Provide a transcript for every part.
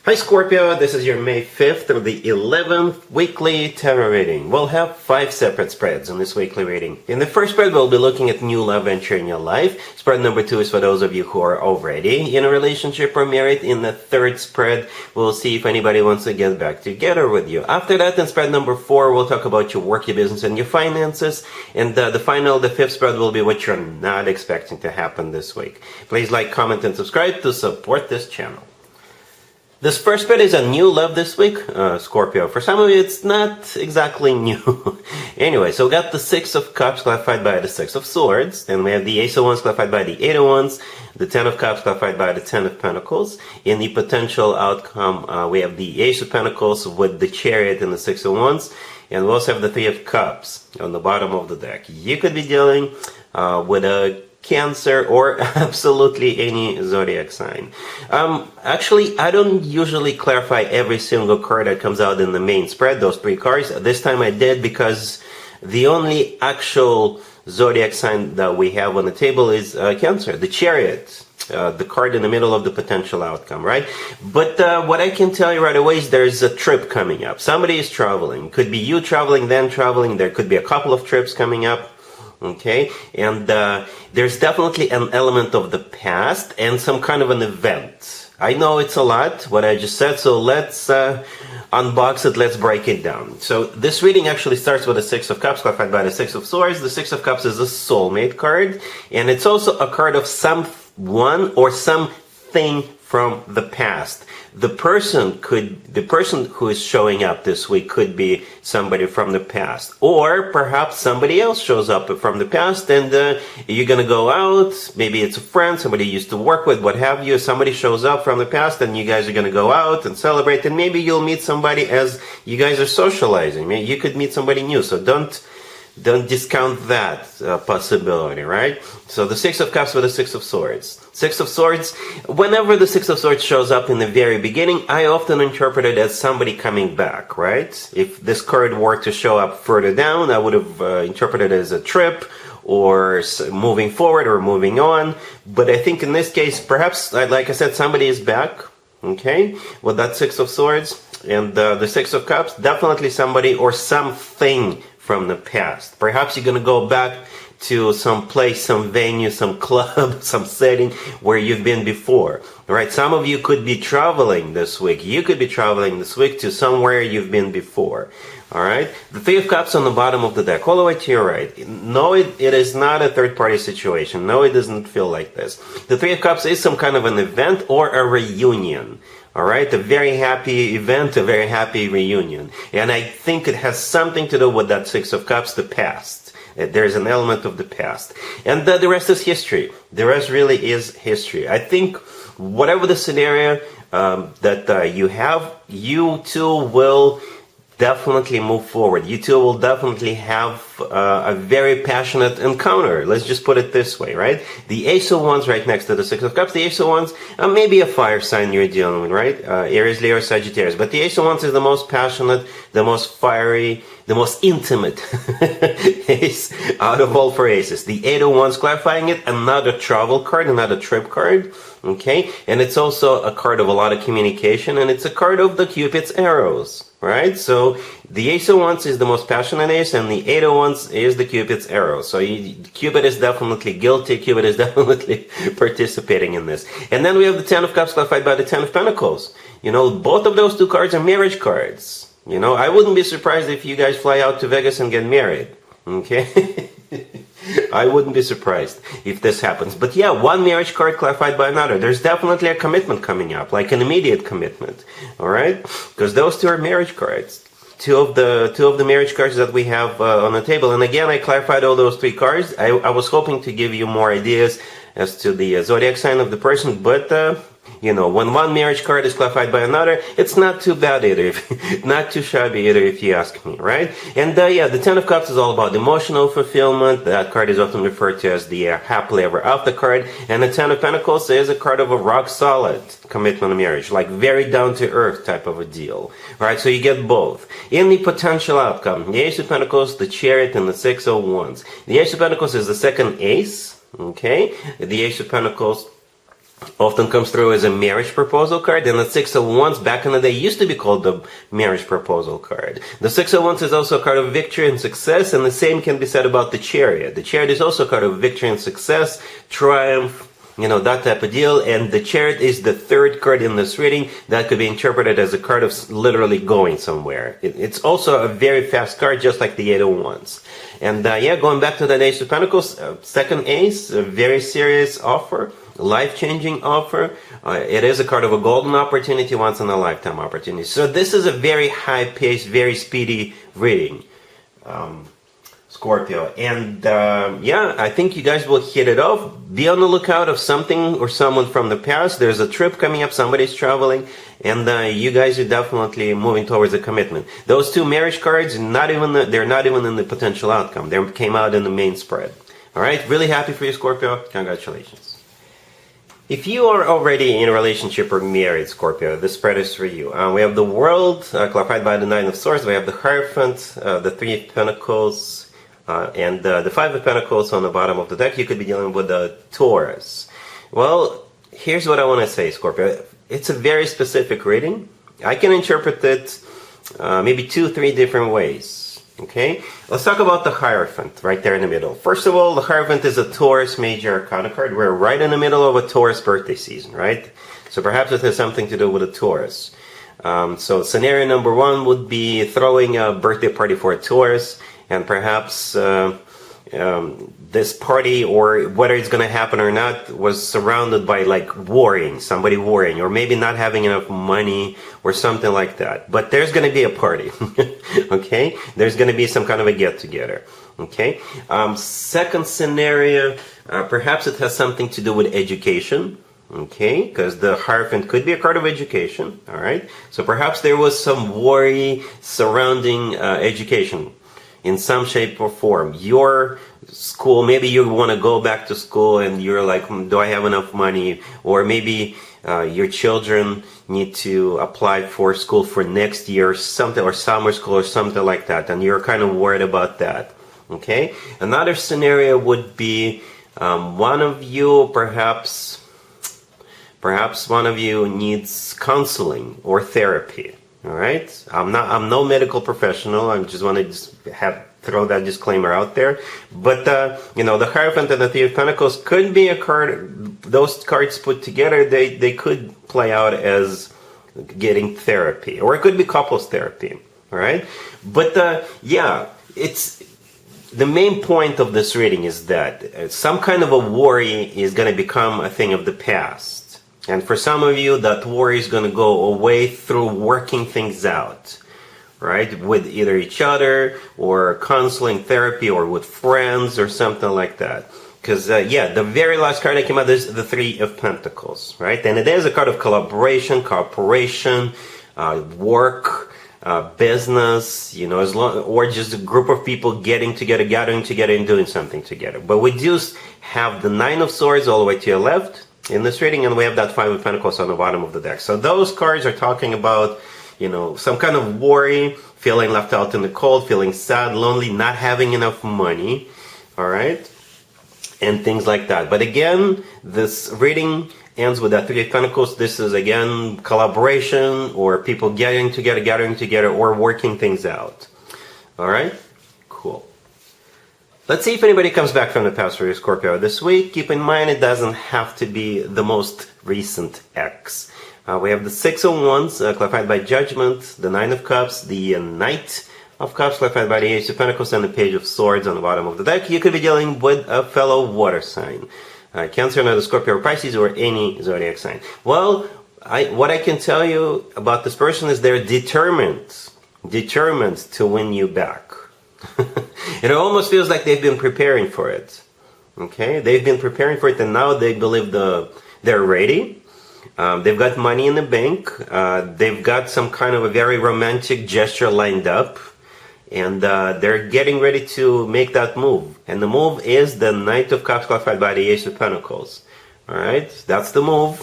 Hi Scorpio, this is your May 5th through the 11th weekly tarot reading. We'll have 5 separate spreads in this weekly reading. In the first spread, we'll be looking at new love venture in your life. Spread number 2 is for those of you who are already in a relationship or married. In the third spread, we'll see if anybody wants to get back together with you. After that, in spread number 4, we'll talk about your work, your business, and your finances. And the 5th spread will be what you're not expecting to happen this week. Please like, comment, and subscribe to support this channel. This first spread is a new love this week, Scorpio. For some of you, it's not exactly new. Anyway, so we got the 6 of Cups clarified by the 6 of Swords. Then we have the Ace of Wands clarified by the 8 of Wands. The 10 of Cups clarified by the 10 of Pentacles. In the potential outcome, we have the Ace of Pentacles with the Chariot and the 6 of Wands. And we also have the 3 of Cups on the bottom of the deck. You could be dealing with a Cancer or absolutely any zodiac sign. Actually, I don't usually clarify every single card that comes out in the main spread, those 3 cards. This time I did because the only actual zodiac sign that we have on the table is Cancer, the Chariot. The card in the middle of the potential outcome, right? But what I can tell you right away is there's a trip coming up. Somebody is traveling. Could be you traveling, them traveling. There could be a couple of trips coming up. Okay, and there's definitely an element of the past and some kind of an event. I know it's a lot, what I just said, so let's unbox it, let's break it down. So this reading actually starts with the 6 of Cups, clarified by the 6 of Swords. The 6 of Cups is a soulmate card, and it's also a card of someone or something from the past. The person who is showing up this week could be somebody from the past, or perhaps somebody else shows up from the past, and you're gonna go out. Maybe it's a friend, somebody you used to work with, what have you. Somebody shows up from the past, and you guys are gonna go out and celebrate. And maybe you'll meet somebody as you guys are socializing. Maybe you could meet somebody new. So don't discount that possibility, right? So the 6 of Cups with the 6 of Swords. 6 of Swords, whenever the 6 of Swords shows up in the very beginning, I often interpret it as somebody coming back, right? If this card were to show up further down, I would have interpreted it as a trip or moving forward or moving on. But I think in this case, perhaps, like I said, somebody is back, okay, with that 6 of Swords. And the 6 of Cups, definitely somebody or something from the past. Perhaps you're going to go back to some place, some venue, some club, some setting where you've been before. Right? Some of you could be traveling this week. You could be traveling this week to somewhere you've been before. All right? The 3 of Cups on the bottom of the deck, all the way to your right. No, it is not a third-party situation. No, it doesn't feel like this. The 3 of Cups is some kind of an event or a reunion. All right, a very happy event, a very happy reunion. And I think it has something to do with that 6 of Cups, the past. There's an element of the past. And the rest is history. The rest really is history. I think whatever the scenario that you have, you two will definitely move forward. You two will definitely have a very passionate encounter. Let's just put it this way, right? The Ace of Wands right next to the 6 of Cups. The Ace of Wands, maybe a fire sign you're dealing with, right? Aries, Leo, Sagittarius. But the Ace of Wands is the most passionate, the most fiery, the most intimate ace out of all 4 aces. The 8 of Wands, clarifying it, another travel card, another trip card. Okay? And it's also a card of a lot of communication, and it's a card of the Cupid's arrows. Right? So the Ace of Wands is the most passionate ace, and the 8 of Wands is the Cupid's arrow. So Cupid is definitely guilty. Cupid is definitely participating in this. And then we have the 10 of Cups clarified by the 10 of Pentacles. You know, both of those 2 cards are marriage cards. You know, I wouldn't be surprised if you guys fly out to Vegas and get married. Okay? I wouldn't be surprised if this happens. But yeah, one marriage card clarified by another. There's definitely a commitment coming up, like an immediate commitment. All right? Because those 2 are marriage cards. Two of the marriage cards that we have on the table. And again, I clarified all those 3 cards. I was hoping to give you more ideas as to the zodiac sign of the person, but you know, when one marriage card is clarified by another, it's not too bad either, not too shabby either, if you ask me, right? And yeah, the 10 of Cups is all about emotional fulfillment. That card is often referred to as the happily ever after card. And the 10 of Pentacles is a card of a rock solid commitment to marriage, like very down to earth type of a deal, right? So you get both. In the potential outcome, the Ace of Pentacles, the Chariot, and the 6 of Wands. The Ace of Pentacles is the second ace, okay? The Ace of Pentacles often comes through as a marriage proposal card, and the Six of Wands back in the day used to be called the marriage proposal card. The Six of Wands is also a card of victory and success, and the same can be said about the Chariot. The Chariot is also a card of victory and success, triumph, that type of deal. And the Chariot is the third card in this reading that could be interpreted as a card of literally going somewhere. It's also a very fast card, just like the Eight of Wands. And going back to the Ace of Pentacles, second ace, a very serious offer, life-changing offer. It is a card of a golden opportunity, once in a lifetime opportunity. So this is a very high-paced, very speedy reading, Scorpio. And I think you guys will hit it off. Be on the lookout of something or someone from the past. There's a trip coming up, somebody's traveling, and you guys are definitely moving towards a commitment. Those two marriage cards, they're not even in the potential outcome. They came out in the main spread. All right, really happy for you, Scorpio. Congratulations. If you are already in a relationship or married, Scorpio, this spread is for you. We have the World, clarified by the Nine of Swords. We have the Hierophant, the Three of Pentacles, and the Five of Pentacles on the bottom of the deck. You could be dealing with the Taurus. Well, here's what I want to say, Scorpio. It's a very specific reading. I can interpret it maybe 2-3 different ways. Okay, let's talk about the Hierophant right there in the middle. First of all, the Hierophant is a Taurus major arcana card. We're right in the middle of a Taurus birthday season, right? So perhaps it has something to do with a Taurus. So scenario number one would be throwing a birthday party for a Taurus, and perhaps this party, or whether it's going to happen or not, was surrounded by somebody worrying, or maybe not having enough money or something like that. But there's going to be a party, okay? There's going to be some kind of a get-together, okay? Second scenario, perhaps it has something to do with education, okay? Because the Hierophant could be a card of education, all right? So perhaps there was some worry surrounding education in some shape or form. Your school, maybe you want to go back to school and you're like, do I have enough money? Or maybe your children need to apply for school for next year or something, or summer school or something like that, and you're kind of worried about that. Okay? Another scenario would be one of you, perhaps one of you needs counseling or therapy. All right, I'm no medical professional. I just want to throw that disclaimer out there. But the Hierophant and the Three of Pentacles could be a card. Those cards put together, they could play out as getting therapy, or it could be couples therapy. All right, but it's the main point of this reading is that some kind of a worry is going to become a thing of the past. And for some of you, that worry is going to go away through working things out, right? With either each other, or counseling, therapy, or with friends, or something like that. Because, the very last card that came out is the Three of Pentacles, right? And it is a card of collaboration, cooperation, work, business, or just a group of people gathering together and doing something together. But we do have the Nine of Swords all the way to your left in this reading, and we have that Five of Pentacles on the bottom of the deck. So those cards are talking about, some kind of worry, feeling left out in the cold, feeling sad, lonely, not having enough money, all right, and things like that. But again, this reading ends with that Three of Pentacles. This is, again, collaboration, or people gathering together, or working things out, all right? Cool. Let's see if anybody comes back from the past for you, Scorpio, this week. Keep in mind, it doesn't have to be the most recent ex. We have the Six of Wands, clarified by Judgment, the Nine of Cups, the Knight of Cups, clarified by the Ace of Pentacles, and the Page of Swords on the bottom of the deck. You could be dealing with a fellow water sign. Cancer, another Scorpio or Pisces, or any zodiac sign. Well, what I can tell you about this person is they're determined to win you back. It almost feels like they've been preparing for it. Okay, they've been preparing for it, and now they believe they're ready. They've got money in the bank. They've got some kind of a very romantic gesture lined up, and they're getting ready to make that move. And the move is the Knight of Cups, clarified by the Ace of Pentacles. All right, that's the move.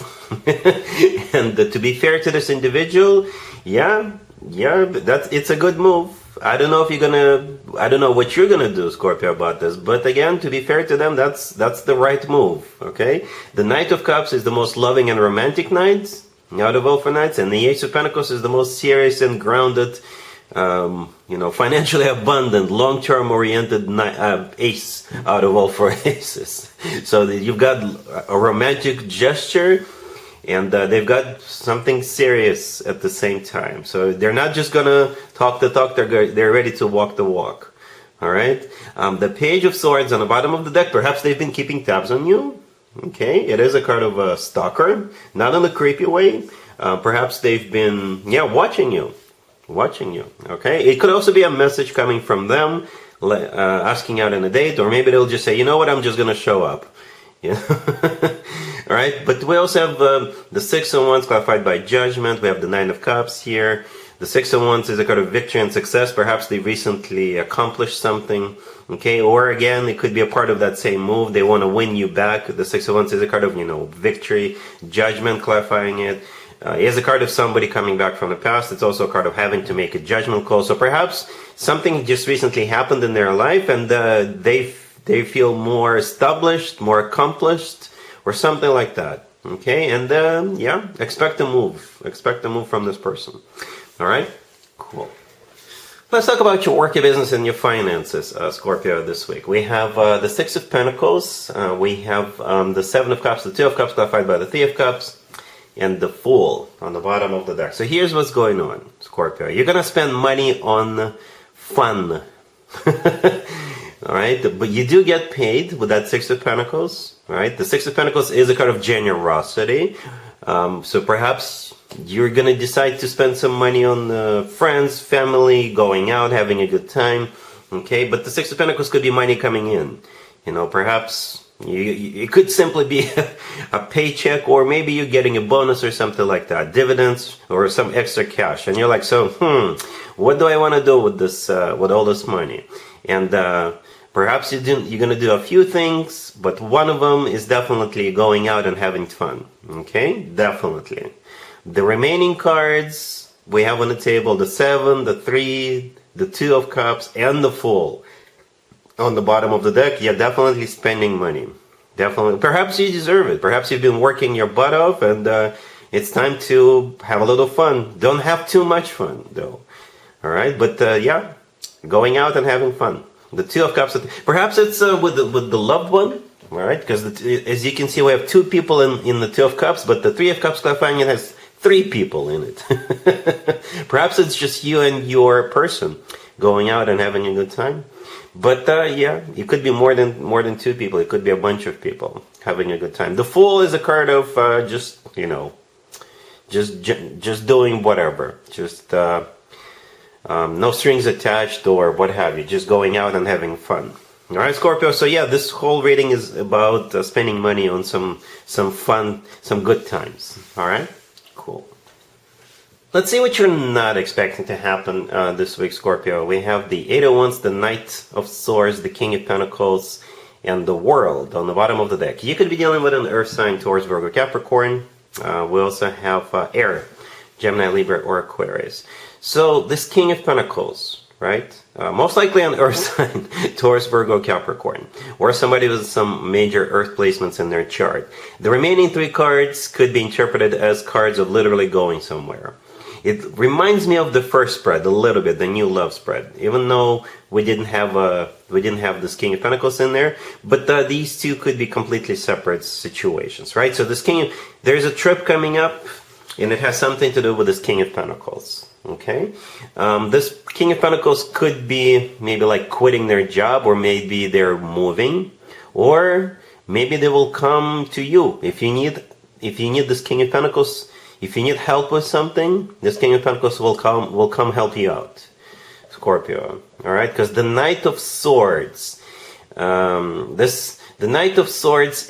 And to be fair to this individual, it's a good move. I don't know if you're gonna, I don't know what you're gonna do, Scorpio, about this, but again, to be fair to them, that's the right move, okay? The Knight of Cups is the most loving and romantic knight out of all 4 knights, and the Ace of Pentacles is the most serious and grounded, financially abundant, long-term oriented ace out of all 4 aces. So you've got a romantic gesture, and they've got something serious at the same time. So they're not just gonna talk the talk; they're ready to walk the walk. All right. The Page of Swords on the bottom of the deck. Perhaps they've been keeping tabs on you. Okay, it is a card of a stalker, not in a creepy way. Perhaps they've been, watching you. Okay, it could also be a message coming from them, asking out on a date, or maybe they'll just say, you know what, I'm just gonna show up. Yeah. All right, but we also have the Six of Wands clarified by Judgment. We have the Nine of Cups here. The Six of Wands is a card of victory and success. Perhaps they recently accomplished something. Okay, or again, it could be a part of that same move. They want to win you back. The Six of Wands is a card of, victory, Judgment, clarifying it. It is a card of somebody coming back from the past. It's also a card of having to make a judgment call. So perhaps something just recently happened in their life, and they feel more established, more accomplished, or something like that. Okay, and expect a move. Expect a move from this person. All right, cool. Let's talk about your work, your business, and your finances, Scorpio, this week. We have the Six of Pentacles. We have the Seven of Cups, the Two of Cups clarified by the Three of Cups, and the Fool on the bottom of the deck. So here's what's going on, Scorpio. You're gonna spend money on fun. All right, but you do get paid with that Six of Pentacles. All right, the Six of Pentacles is a card of generosity. So perhaps you're gonna decide to spend some money on friends, family, going out, having a good time. Okay, but the Six of Pentacles could be money coming in. Perhaps it could simply be a paycheck, or maybe you're getting a bonus or something like that, dividends or some extra cash, and you're like, so what do I want to do with this, with all this money? And perhaps you're going to do a few things, but one of them is definitely going out and having fun. Okay, definitely. The remaining cards we have on the table: the Seven, the Three, the Two of Cups, and the Fool. On the bottom of the deck, you're definitely spending money. Definitely. Perhaps you deserve it. Perhaps you've been working your butt off, and it's time to have a little fun. Don't have too much fun, though. All right? But, going out and having fun. The Two of Cups, perhaps it's with the loved one, all right? Because as you can see, we have 2 people in the Two of Cups, but the Three of Cups clarifying it has 3 people in it. Perhaps it's just you and your person going out and having a good time. But it could be more than 2 people. It could be a bunch of people having a good time. The Fool is a card of just doing whatever, just no strings attached or what have you, just going out and having fun. All right, Scorpio. So this whole reading is about spending money on some fun, some good times. All right, cool. Let's see what you're not expecting to happen this week, Scorpio. We have the Eight of Wands, the Knight of Swords, the King of Pentacles, and the World on the bottom of the deck. You could be dealing with an Earth sign, Taurus, Virgo, Capricorn. We also have Air, Gemini, Libra, or Aquarius. So this King of Pentacles, right? Most likely an Earth sign, Taurus, Virgo, Capricorn, or somebody with some major Earth placements in their chart. The remaining 3 cards could be interpreted as cards of literally going somewhere. It reminds me of the first spread a little bit, the new love spread. Even though we didn't have this King of Pentacles in there, but these 2 could be completely separate situations, right? So there's a trip coming up, and it has something to do with this King of Pentacles. Okay, this King of Pentacles could be maybe like quitting their job, or maybe they're moving, or maybe they will come to you if you need this King of Pentacles. If you need help with something, this King of Pentacles will come help you out, Scorpio. All right, because the Knight of Swords, the Knight of Swords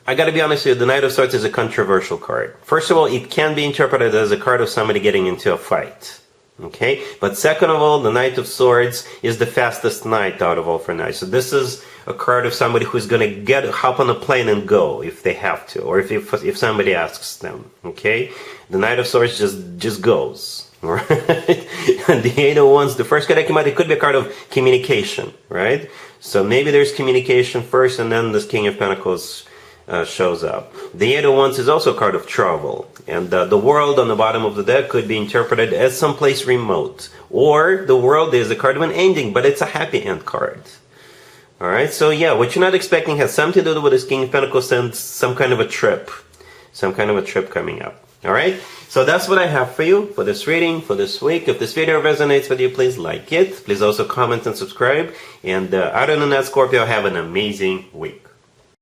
I gotta be honest with you, the Knight of Swords is a controversial card. First of all, it can be interpreted as a card of somebody getting into a fight. Okay, but second of all, the Knight of Swords is the fastest knight out of all 4 knights. So this is a card of somebody who's gonna hop on a plane and go if they have to, or if somebody asks them. Okay, the Knight of Swords just goes. Right? And the Eight of Wands, the first card that came out, it could be a card of communication, right? So maybe there's communication first, and then this King of Pentacles shows up. The Eight of Wands is also a card of travel, and the world on the bottom of the deck could be interpreted as someplace remote, or the world is a card of an ending, but it's a happy end card. All right, so yeah, what you're not expecting has something to do with this King of Pentacles and some kind of a trip coming up. All right, so that's what I have for you for this reading for this week. If this video resonates with you, please like it. Please also comment and subscribe. And other than that, Scorpio, have an amazing week.